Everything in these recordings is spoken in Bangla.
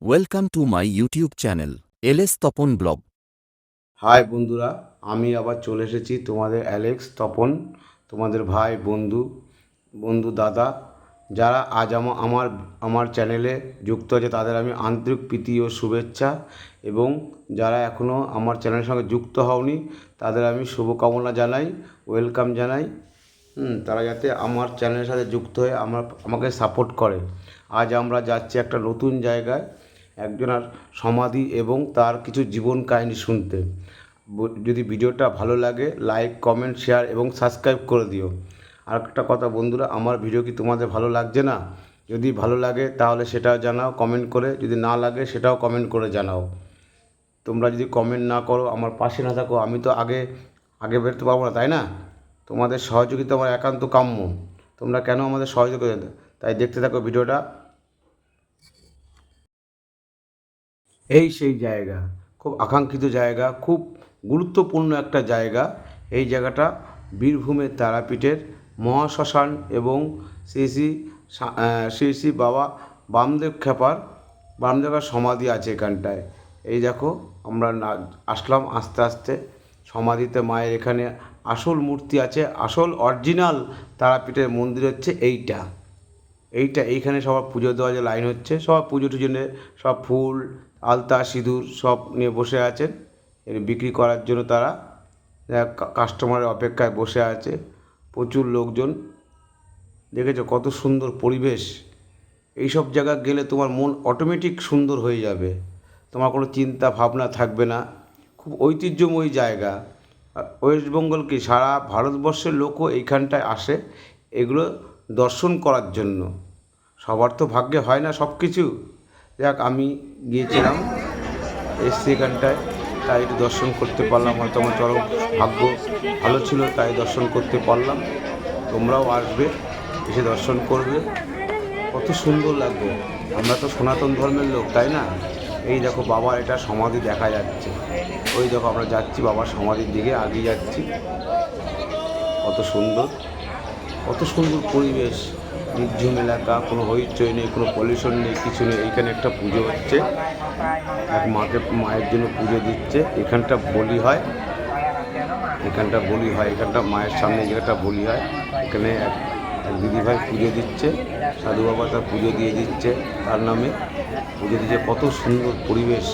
Welcome to my YouTube channel, LS Tapan blog. Hi বন্ধুরা, আমি আবার চলে এসেছি তোমাদের অ্যালেক্স তপন, তোমাদের ভাই বন্ধু দাদা। যারা আজ আমার চ্যানেলে যুক্ত আছে তাদের আমি আন্তরিক প্রীতি ও শুভেচ্ছা, এবং যারা এখনও আমার চ্যানেলের সঙ্গে যুক্ত হওনি তাদের আমি শুভকামনা জানাই, ওয়েলকাম জানাই। তারা যাতে আমার চ্যানেলের সাথে যুক্ত হয়ে আমাকে সাপোর্ট করে। আজ আমরা যাচ্ছি একটা নতুন জায়গায়, একজনের সমাধি এবং তার কিছু জীবন কাহিনী শুনতে। যদি ভিডিওটা ভালো লাগে লাইক, কমেন্ট, শেয়ার এবং সাবস্ক্রাইব করে দিও। আর একটা কথা বন্ধুরা, আমার ভিডিও কি তোমাদের ভালো লাগছে না? যদি ভালো লাগে তাহলে সেটাও জানাও কমেন্ট করে, যদি না লাগে সেটাও কমেন্ট করে জানাও। তোমরা যদি কমেন্ট না করো, আমার পাশে না থাকো, আমি তো আগে বেরোতে পারবো না, তাই না? তোমাদের সহযোগিতা আমার একান্ত কাম্য। তোমরা কেন আমাদের সহযোগিতা দেবে? তাই দেখতে থাকো ভিডিওটা। এই সেই জায়গা, খুব আকাঙ্ক্ষিত জায়গা, খুব গুরুত্বপূর্ণ একটা জায়গা। এই জায়গাটা বীরভূমের তারাপীঠের মহাশ্মশান এবং শ্রী শ্রী বাবা বামদেবের সমাধি আছে এখানটায়। এই দেখো, আমরা আসলাম আস্তে আস্তে সমাধিতে মায়ের। এখানে আসল মূর্তি আছে, আসল অরিজিনাল তারাপীঠের মন্দির হচ্ছে এইখানে সবার পুজো দেওয়া যে লাইন হচ্ছে, সব পুজো টুজো নিয়ে সব ফুল, আলতা, সিঁদুর সব নিয়ে বসে আছেন বিক্রি করার জন্য। তারা কাস্টমারের অপেক্ষায় বসে আছে, প্রচুর লোকজন। দেখেছো কত সুন্দর পরিবেশ? এই সব জায়গায় গেলে তোমার মন অটোমেটিক সুন্দর হয়ে যাবে, তোমার কোনো চিন্তা ভাবনা থাকবে না। খুব ঐতিহ্যময়ী জায়গা। ওয়েস্ট বেঙ্গল কি সারা ভারতবর্ষের লোকও এইখানটায় আসে এগুলো দর্শন করার জন্য। সবার তো ভাগ্যে হয় না সব কিছু। যাক, আমি গিয়েছিলাম, এসছি এখানটায়, তাই একটু দর্শন করতে পারলাম। হয়তো আমার চরম ভাগ্য ভালো ছিল তাই দর্শন করতে পারলাম। তোমরাও আসবে, এসে দর্শন করবে, কত সুন্দর লাগবে। আমরা তো সনাতন ধর্মের লোক, তাই না? এই দেখো বাবার এটা সমাধি দেখা যাচ্ছে। ওই দেখো আমরা যাচ্ছি বাবার সমাধির দিকে, আগিয়ে যাচ্ছি। কত সুন্দর পরিবেশ, নির্ঝুম এলাকা, কোনো হইচই নেই, কোনো পলিউশন নেই, কিছু নেই। এইখানে একটা পুজো হচ্ছে, এক মায়ের জন্য পুজো দিচ্ছে। এখানটা বলি হয়, এখানটা মায়ের সামনে জায়গাটা বলি হয়। এখানে এক দিদিভাই পুজো দিচ্ছে, সাধু বাবা তার পুজো দিয়ে দিচ্ছে, তার নামে পুজো দিচ্ছে। কত সুন্দর পরিবেশ!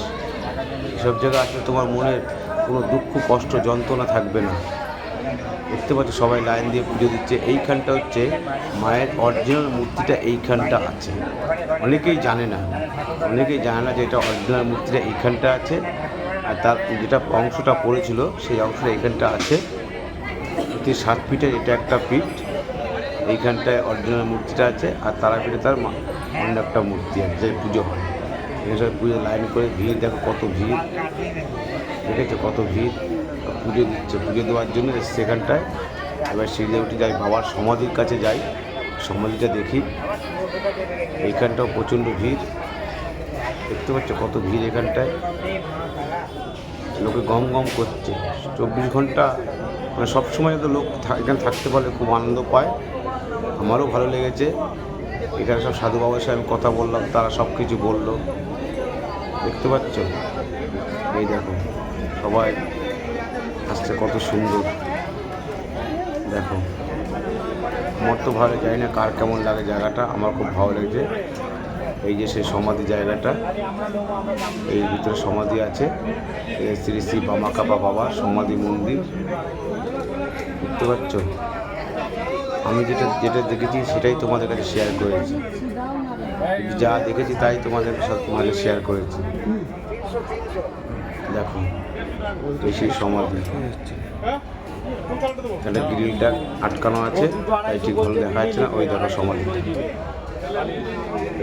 এসব জায়গায় আসলে তোমার মনের কোনো দুঃখ, কষ্ট, যন্ত্রণা থাকবে না। দেখতে পাচ্ছ সবাই লাইন দিয়ে পুজো দিচ্ছে। এইখানটা হচ্ছে মায়ের অরিজিনাল মূর্তিটা, এইখানটা আছে। অনেকেই জানে না যে এটা অরিজিনাল মূর্তিটা এইখানটা আছে, আর তার যেটা অংশটা পড়েছিল সেই অংশটা এইখানটা আছে। 7 ফিটের এটা একটা পিঠ, এইখানটায় অরিজিনাল মূর্তিটা আছে। আর তারাপীঠে তার অন্য একটা মূর্তি আছে, যে পুজো হয়। এখানে সবাই পুজো লাইন করে, ভিড় দেখো কত ভিড়, দেখেছো কত ভিড়। পুজো দিচ্ছে, পুজো দেওয়ার জন্য সেখানটায়। এবার সিঁড়িতে উঠে যাই, বাবার সমাধির কাছে যাই, সমাধিটা দেখি। এইখানটাও প্রচণ্ড ভিড়, দেখতে পাচ্ছ কত ভিড় এখানটায়। লোকে গম গম করছে 24 ঘন্টা, মানে সবসময় তো লোক এখানে থাকতে পারলে খুব আনন্দ পায়। আমারও ভালো লেগেছে। এখানে সব সাধু বাবার সাথে আমি কথা বললাম, তারা সব কিছু বললো। দেখতে পাচ্ছ, এই দেখো সবাই আসছে, কত সুন্দর দেখো। আমার তো ভালো, জানি না কার কেমন লাগে জায়গাটা, আমার খুব ভালো লেগেছে। এই যে সেই সমাধি জায়গাটা, এই ভিতরে সমাধি আছে, শ্রী শ্রী বামাকাপা বাবার সমাধি মন্দির। দেখতে পাচ্ছ, আমি যেটা দেখেছি সেটাই তোমাদের কাছে শেয়ার করেছি, যা দেখেছি তাই তোমাদের শেয়ার করেছি। দেখো এই সেই সমাধি, তাহলে গ্রিলটা আটকানো আছে তাই ঠিক ভালো দেখা যাচ্ছে না। ওই দেখো সমাধি,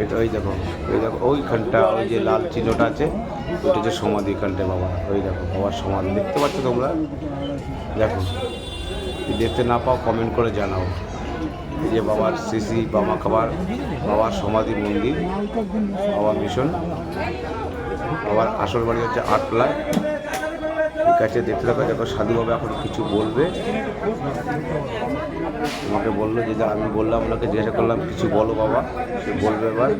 এটা ওই দেখো ওইখানটা, ওই যে লাল চিহ্নটা আছে ওইটা হচ্ছে সমাধি। এখানটায় বাবা, ওই দেখো বাবার সমাধি, দেখতে পাচ্ছ তোমরা? দেখো, দেখতে না পাও কমেন্ট করে জানাও। এই যে বাবার শ্রী শ্রী বাবার সমাধি মন্দির, বাবা মিশন। বাবার আসল বাড়ি হচ্ছে আটলায়। ঠিক আছে, দেখতে থাকো। দেখো সাধু বাবা এখন কিছু বলবে, আমাকে বললো যে আমি বললাম, ওনাকে জিজ্ঞাসা করলাম কিছু বলো বাবা, সে বলবে এবার।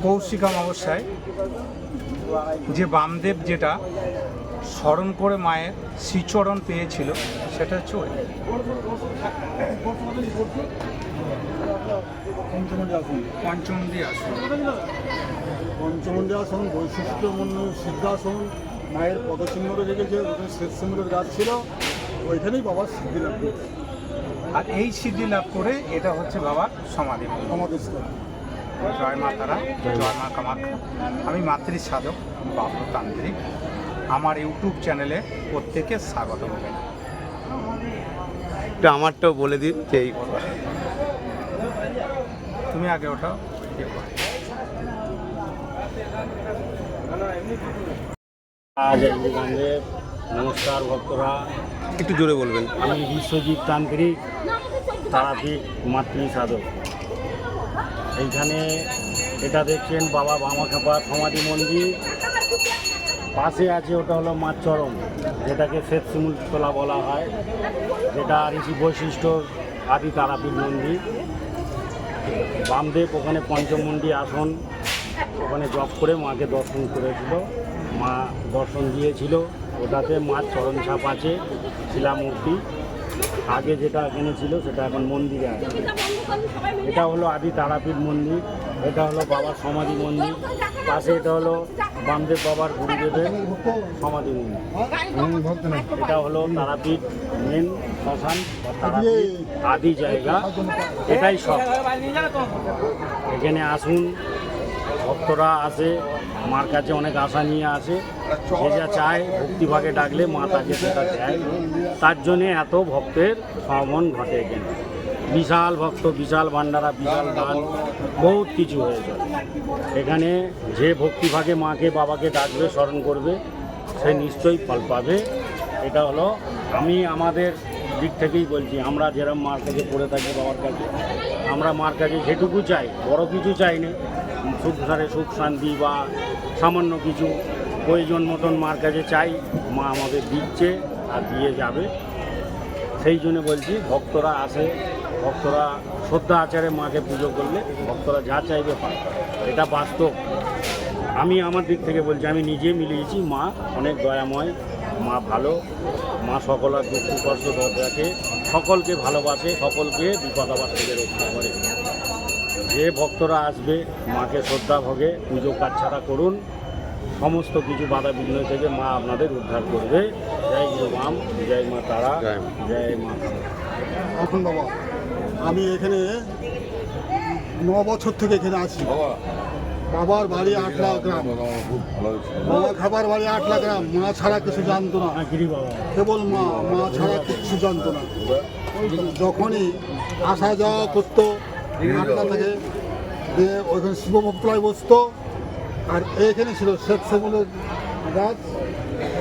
কৌশিক অমাবস্যায় যে বামদেব যেটা স্মরণ করে মায়ের শ্রীচরণ পেয়েছিল সেটা হচ্ছে ওই। পঞ্চমুণ্ডী আসন। পঞ্চমুণ্ডী আসন বৈশিষ্ট্যমূর্ণ সিদ্ধাসন, মায়ের পদচিহ্ন রেখেছে, ওখানে শ্বেত সিন্দুরের গাছ ছিল, ওইখানেই বাবার সিদ্ধি লাভ করছে। আর এই সিদ্ধি লাভ করে এটা হচ্ছে বাবার সমাধি। সমাধিস্থল। জয় মা তারা, জয় মা কামাখ্যা। আমি মাতৃ সাধক বাবলু তান্ত্রিক। আমার ইউটিউব চ্যানেলে প্রত্যেকে স্বাগত করবেন। এটা আমারটাও বলে দিন যে এই তুমি আগে ওঠাও। নমস্কার ভক্তরা, একটু জোরে বলবেন। আমি বিশ্বজিৎ তান্ত্রিক, তারাপীঠ মাতৃ সাধক। এইখানে এটা দেখছেন বাবা বামাখ্যাপা সমাধি মন্দির, পাশে আছে ওটা হলো মার চরণ, যেটাকে শ্বেত শিমুলতলা বলা হয়, যেটা ঋষি বৈশিষ্ট্য আদি তারাপীঠ মন্দির। বামদেব ওখানে পঞ্চমুণ্ডী আসন, ওখানে জপ করে মাকে দর্শন করেছিল, মা দর্শন দিয়েছিল। ওটাতে মার চরণ ছাপ আছে, শিলামূর্তি। আগে যেটা এখানে ছিল সেটা এখন মন্দিরে আছে। এটা হলো আদি তারাপীঠ মন্দির, এটা হলো বাবার সমাধি মন্দির, পাশে এটা হলো বামদেব বাবার গুরুদেবের সমাধি মন্দির। এটা হলো তারাপীঠ মেন শ্মশান বা তারাপীঠ আদি জায়গা, এটাই সব। এখানে আসুন, ভক্তরা আসে, মার কাছে অনেক আশা নিয়ে আসে, যে যা চায় ভক্তিভাগে ডাকলে মা তাকে সেটা দেয়। তার জন্যে এত ভক্তের সমাগম ঘটে এখানে। বিশাল ভক্ত, বিশাল ভান্ডারা, বিশাল দান, বহুত কিছু হয়েছে এখানে। যে ভক্তিভাগে মাকে বাবাকে ডাকবে, স্মরণ করবে, সে নিশ্চয়ই ফল পাবে। এটা হলো আমি আমাদের দিক থেকেই বলছি, আমরা যেরকম মার কাছে পড়ে থাকি বাবার কাছে, আমরা মার কাছে যেটুকু চাই, বড় কিছু চাই না, সংসারে সুখ শান্তি বা সামান্য কিছু প্রয়োজন মতন মার কাছে চাই, মা আমাদের দিচ্ছে আর দিয়ে যাবে। সেই জন্য বলছি ভক্তরা আসে, ভক্তরা শ্রদ্ধা আচারে মাকে পুজো করলে ভক্তরা যা চাইবে পায়, এটা বাস্তব। আমি আমার দিক থেকে বলছি, আমি নিজে মিলিয়েছি, মা অনেক দয়াময়, মা ভালো, মা সকলের দুঃখ কষ্ট রাখে, সকলকে ভালোবাসে, সকলকে বিপদ আপদ থেকে রক্ষা করে। যে ভক্তরা আসবে মাকে শ্রদ্ধা ভোগে পুজো কাছাড়া করুন, সমস্ত কিছু বাধা বিঘ্ন থেকে মা আপনাদের উদ্ধার করবে। জয় গুরু বাম, জয় মা তারা, জয় মা। এখন বাবা, আমি এখানে 9 বছর থেকে এখানে আছি। বাবার বাড়ি 8 লাখ গ্রাম, বাবা খাবার বাড়ি 8 লাখ গ্রাম। মা ছাড়া কিছু জানতো না, কেবল মা, মা ছাড়া কিছু জানতো না। যখনই আসা যাওয়া করতো আটলা থেকে, দিয়ে ওইখানে শিবভক্তরাই বসতো। আর এইখানে ছিল শ্বেত শিমুলের গাছ,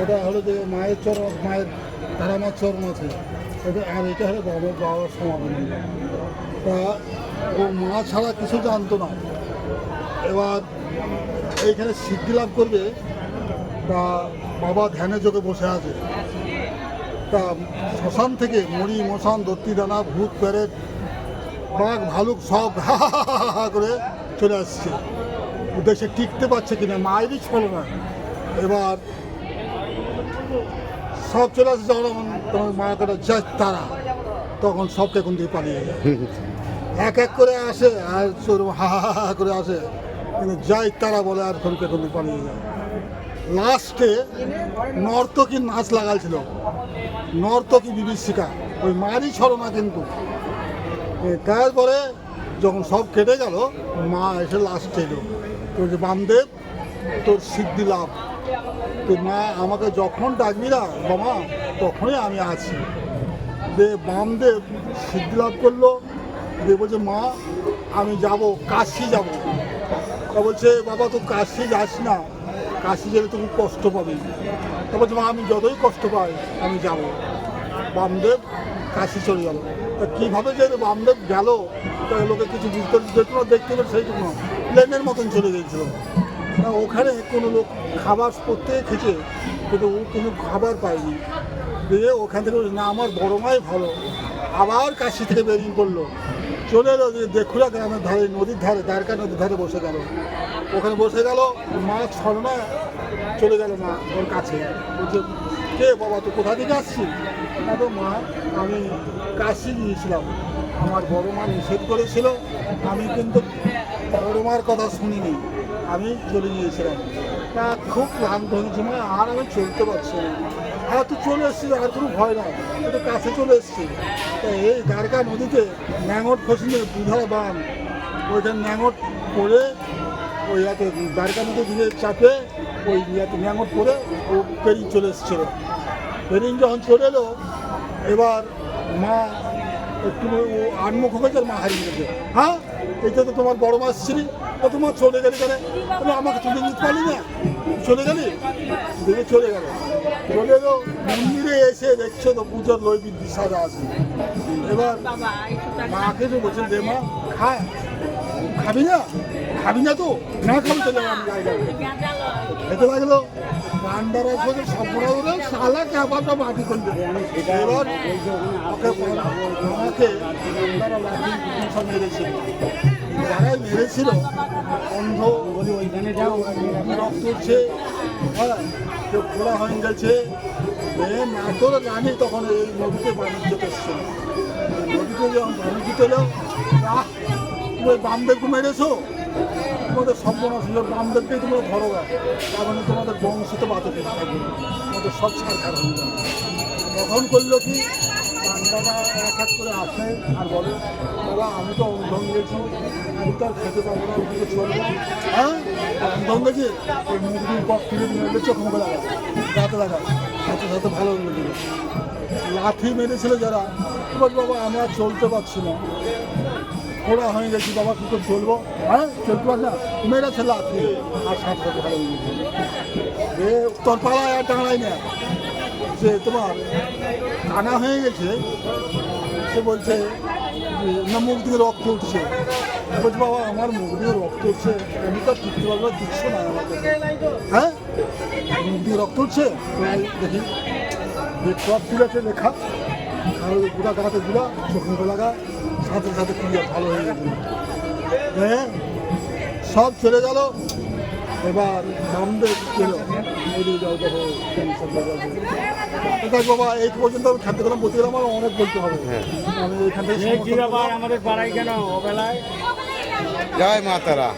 এটা হলো যে মায়ের চরণ, মায়ের তারামার চরণ আছে এটা। আর এটা হলো বাবার সমাধি। তা ও মা ছাড়া কিছু জানতো না। এবার এইখানে সিদ্ধি লাভ করবে, তা বাবা ধ্যানে যোগে বসে আছে। তা শ্মশান থেকে মুড়ি মশান দত্তি দানা ভূত প্যারেট বাঘ ভালুক সব হা করে চলে আসছে, উদ্দেশ্যে টিকতে পারছে কিনা, মায়েরই ছল না। এবার সব চলে আসছে, যখন তোমার মা কাটা যায় তারা, তখন সবকে কোন দিয়ে পালিয়ে যায়। এক এক করে আসে আর চোর হা করে আসে, কিন্তু যাই তারা বলে আর কোনকে কোন দিয়ে পালিয়ে যায়। লাস্টে নর্তকী নাচ লাগাইছিল, নর্তকী বিভীষিকা, ওই মায়েরই ছলনা। কিন্তু তারপরে যখন সব কেটে গেল, মা এসে লাস্ট এলো, তোর যে বামদেব তোর সিদ্ধি লাভ, তোর মা আমাকে যখন ডাকবি না বাবা তখনই আমি আছি। যে বামদেব সিদ্ধি লাভ করলো, দিয়ে বলছে মা আমি যাব, কাশি যাব। তা বলছে বাবা তো কাশি যাস না, কাশি গেলে তুমি কষ্ট পাবি। তা বলছে মা আমি যতই কষ্ট পাই আমি যাব। বামদেব কাশি চলে গেল। তা কীভাবে যে বামদেব গেল তা লোকে কিছু বুঝতে যেটুকু দেখতে হবে সেইটুকু প্লেনের মতন চলে গিয়েছিল। তা ওখানে কোনো লোক খাবার প্রত্যেকে খেতে, কিন্তু ও কোনো খাবার পায়নি। দিয়ে ওখান থেকে না আমার বড় মাই ভালো, আবার কাশি থেকে বেরিয়ে পড়লো। চলে এলো যে দেখুরা গ্রামের ধারে নদীর ধারে দ্বারকা নদীর ধারে বসে গেল। ওখানে বসে গেল, মা ছলনা চলে গেল মা ওর কাছে, বলছে কে বাবা তো কোথা থেকে আসছি? না তো মা আমি কাশি গিয়েছিলাম, আমার বড় মা নিষেধ করেছিল, আমি কিন্তু বড় মার কথা শুনিনি, আমি চলে গিয়েছিলাম। তা খুব ক্লান্ত হয়েছে মা, আর আমি চলতে পারছি না। আর তুই চলে এসছিস, আর কোনো ভয় নাই, একটু কাছে চলে এসছি। তা এই দ্বারকা নদীতে ন্যাঙট ফসিয়ে দুধারে বান, ওইখানে ন্যাঙট পড়ে ওই ইয়াতে দ্বারকা নদীর দিকে চাপে ওই ইয়াতে ন্যাঙট পড়ে ও পেরিয়ে চলে এসেছিলো। পেরিয়ে যখন চলে এলো, এবার মা একটু ও আনমুখ হয়েছে, মা হারিয়ে গেছে। হ্যাঁ, এইটা তো তোমার বড় মাছ ছিলি, তো তোমার চলে গেলি কেন? তাহলে আমাকে তুলে নিতে পারলি না, চলে গেলি, দেখে চলে গেল। চলে এলো মন্দিরে, এসে দেখছো তো পুজোর নৈবেদ্য সাজা আছে। এবার মাকে তো বলছে যে মা খাবি না, খাবি না তো না খাবি চলে আমি খেতে লাগলো। পান্ডারা সঙ্গে সবরা হলে সালা ক্যাপাটা মাটি করে দেবে। এবার আমাকে পান্ডারা লাঠি সব মেরেছিল, যারাই মেরেছিল অন্ধ ওইখানে যাও রক্ত উঠছে, হ্যাঁ কেউ খোলা হয়ে গেছে। না তোর জানি তখন এই নদীতে বাণিজ্য এসছিল, নদীতে যখন বাণিজ্য এলো, তুমি বামদেবকে মেরেছো, তোমাদের সর্বনাশ হলো, বামদেবকেই তোমরা ধরো না, তার মানে তোমাদের বংশ তো বাঁচে পেতে থাকবে, তোমাদের সব সরকার হয়ে যাবে। তখন করলো কি, পান্ডারা এক এক করে আসে আর বলে বাবা আমি তো অন্ধন গেছি, আমি তো আর খেতে পারবো না, ওদিকে চলবো। হ্যাঁ অন্ধন গেছে, ওই মুরগির পথ তুলে মেরে চোখ মুখে লাগা রাতে লাগা, সাথে সাথে ভালো লেগে গেছে। লাঠি মেরেছিল যারা, বল বাবা আমি আর চলতে পারছি না, খোড়া হয়ে গেছি বাবা, কী করে চলবো? হ্যাঁ চলতে পারছি না, মেরেছে লাঠি, আর সাথে সাথে ভালো লেগে গেছে। তোর পাড়ায় আর টাঙাই না, যে তোমার কানা হয়ে গেছে, সে বলছে না মুখ দিয়ে রক্ত উঠছে। বলছে বাবা আমার মুখ দিয়ে রক্ত উঠছে, আমি তো টিকতে পারবো দিচ্ছ না আমাকে। হ্যাঁ মুখ দিয়ে রক্ত উঠছে, দেখি সব তুলেছে লেখা, গুড়া গাড়াতে গুড়া, চোখ মুখে লাগা, সাথে সাথে ক্রিয়া ভালো হয়ে গেছে। হ্যাঁ সব চলে গেল। এবার বামদেব গেল, দেখ বাবা এই পর্যন্ত আমি খেতে গেলাম, বলতে গেলাম আমার অনেক বলতে হবে। আমি এখান থেকে আমাদের পাড়ায় কেন অবেলায় জয় মা তারা।